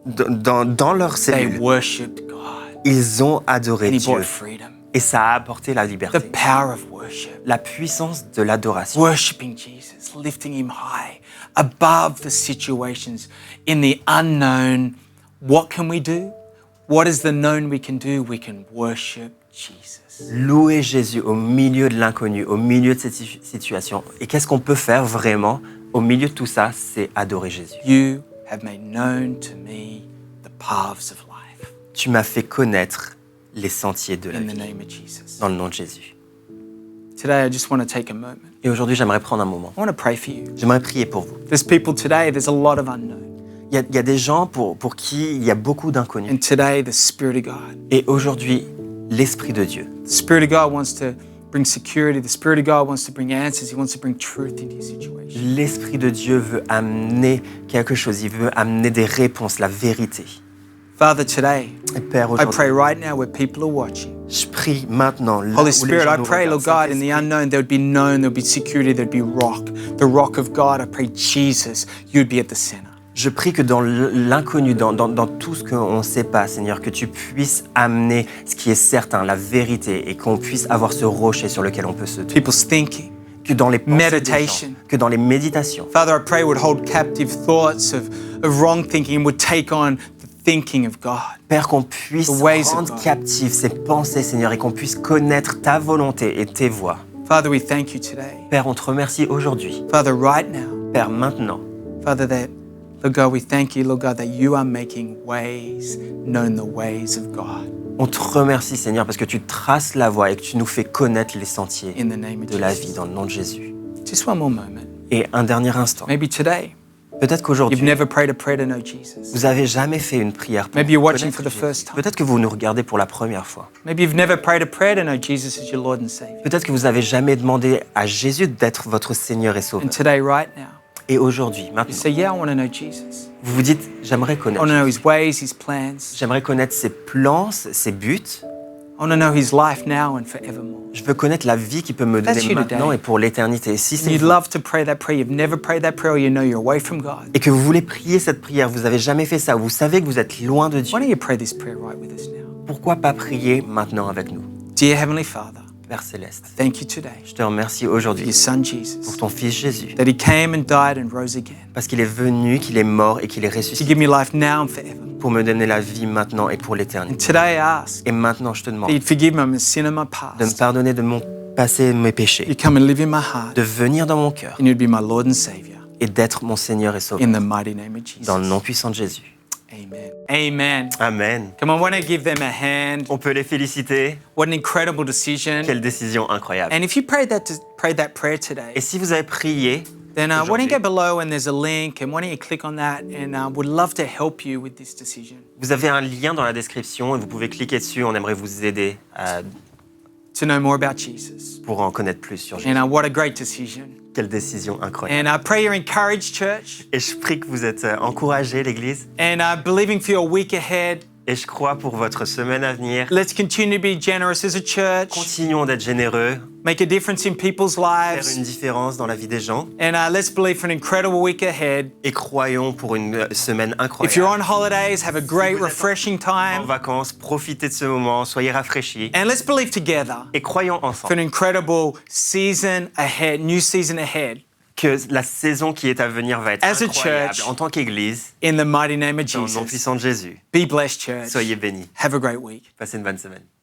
dans leur they cellule, worshipped God. ils ont adoré And he Dieu. brought freedom. Et ça a apporté la The liberté. power of worship. La puissance de l'adoration. Worshipping Jesus, lifting him high above the situations. In the unknown, what can we do? What is the known we can do? We can worship Jesus. Louer Jésus au milieu de l'inconnu, au milieu de cette situation. Et qu'est-ce qu'on peut faire vraiment au milieu de tout ça? C'est adorer Jésus. You have made known to me the paths of life. Tu m'as fait connaître les sentiers de la In the vie. name of Jesus. Dans le nom de Jésus. Today, I just want to take a moment. Et aujourd'hui, j'aimerais prendre un moment. I want to pray for you. J'aimerais prier pour vous. There's people today, there's a lot of unknown. Il y a des gens pour qui il y a beaucoup d'inconnus. And today, the Spirit of God. Et aujourd'hui, l'Esprit de Dieu, The Spirit of God wants to bring security. The Spirit of God wants to bring answers. He wants to bring truth into your situation. l'Esprit de Dieu veut amener quelque chose. Il veut amener des réponses, la vérité. Father, today, Et Père, I aujourd'hui, pray right now where people are watching. je prie maintenant. Là Holy où les Spirit, gens I nous pray, Lord regardent, God, in the Saint-Esprit, unknown, there would be known, there would be security, there would be rock. The rock of God, I pray, Jesus, you'd be at the center. Je prie que dans l'inconnu, dans tout ce qu'on ne sait pas, Seigneur, que tu puisses amener ce qui est certain, la vérité, et qu'on puisse avoir ce rocher sur lequel on peut se tenir. People's thinking. Que dans les pensées des gens, Meditation. que dans les méditations, Father, I pray would hold captive thoughts of wrong thinking and would take on the thinking of God. Père, qu'on puisse The ways of rendre God. captives ces pensées, Seigneur, et qu'on puisse connaître ta volonté et tes voies. Father, we thank you today. Père, on te remercie aujourd'hui. Father, right now, Père, maintenant, Father, that, Lord God, we thank you, Lord God, that you are making ways, known the ways of God. on te remercie, Seigneur, parce que tu traces la voie et que tu nous fais connaître les sentiers In the name of de la Jesus. vie dans le nom de Jésus. Just one more moment. Et un dernier instant, Maybe today, Peut-être You've qu'aujourd'hui, never prayed a prayer to know Jesus. vous n'avez jamais fait une prière pour Maybe you're watching connaître for the Jésus. first time. Peut-être que vous nous regardez pour la première fois. Maybe you've never prayed a prayer to know Jesus as your Lord and Savior. Peut-être que vous n'avez jamais demandé à Jésus d'être votre Seigneur et And Sauveur. today, right now, Et aujourd'hui, you maintenant, say, yeah, I want to know Jesus. vous vous dites, j'aimerais I want to connaître. know His ways, His plans. J'aimerais connaître ses plans, ses buts. I want to know His life now and forevermore. Je veux connaître la vie qu'il peut me That's donner you maintenant today. et pour l'éternité. Et si c'est You'd vous, love to pray that prayer. You've never prayed that prayer, or you know you're away from God. et que vous voulez prier cette prière, vous n'avez jamais fait ça, vous savez que vous êtes loin de Dieu, Why don't you pray this prayer right with us now? pourquoi pas prier maintenant avec nous? Dear Heavenly Father, Père Céleste, thank you today je te remercie for your aujourd'hui Son pour Jesus, ton Fils Jésus, that He came and died and rose again parce qu'il est venu, qu'il est mort et qu'il est to ressuscité give me life now and forever. pour me donner la vie maintenant et pour And l'éternité. today I ask Et maintenant, je te that demande You'd forgive me of my sin and my de me past. pardonner de mon passé et de mes péchés, You come and live in my heart, de venir dans mon cœur and You'd be my Lord and Savior. et d'être mon Seigneur et Sauveur. In the mighty name of Jesus. Dans le nom puissant de Jésus. Amen. Amen. Amen. Come on, why don't you give them a hand? On peut les féliciter. What an incredible decision. Quelle décision incroyable. And if you prayed that prayer today, Et si vous avez prié, then why don't you aujourd'hui, go below and there's a link, and why don't you click on that, and we'd love to help you with this decision. vous avez un lien dans la description et vous pouvez cliquer dessus. On aimerait vous aider To know more about Jesus. pour en connaître plus sur Jésus. And what a great decision. Quelle décision incroyable. And I pray you're encouraged, church, Et je prie que vous êtes encouragés, l'Église. and believing for your week ahead. Et je crois pour votre semaine à venir. Let's continue to be generous as a church, Continuons d'être généreux, make a difference in people's faire lives, une différence dans la vie des gens. and let's believe for an incredible week ahead. Et croyons pour une semaine If you're incroyable. on holidays, have a great, vous êtes refreshing En time, vacances, profitez de ce moment, soyez rafraîchis. and let's believe together Et croyons for ensemble an incredible season ahead, new season ahead, que la saison qui est à venir va être As a incroyable church, en tant qu'Église, in the mighty name of dans le nom Jesus. puissant de Jésus. Be blessed, church. Soyez bénis. Have a great week. Passez une bonne semaine.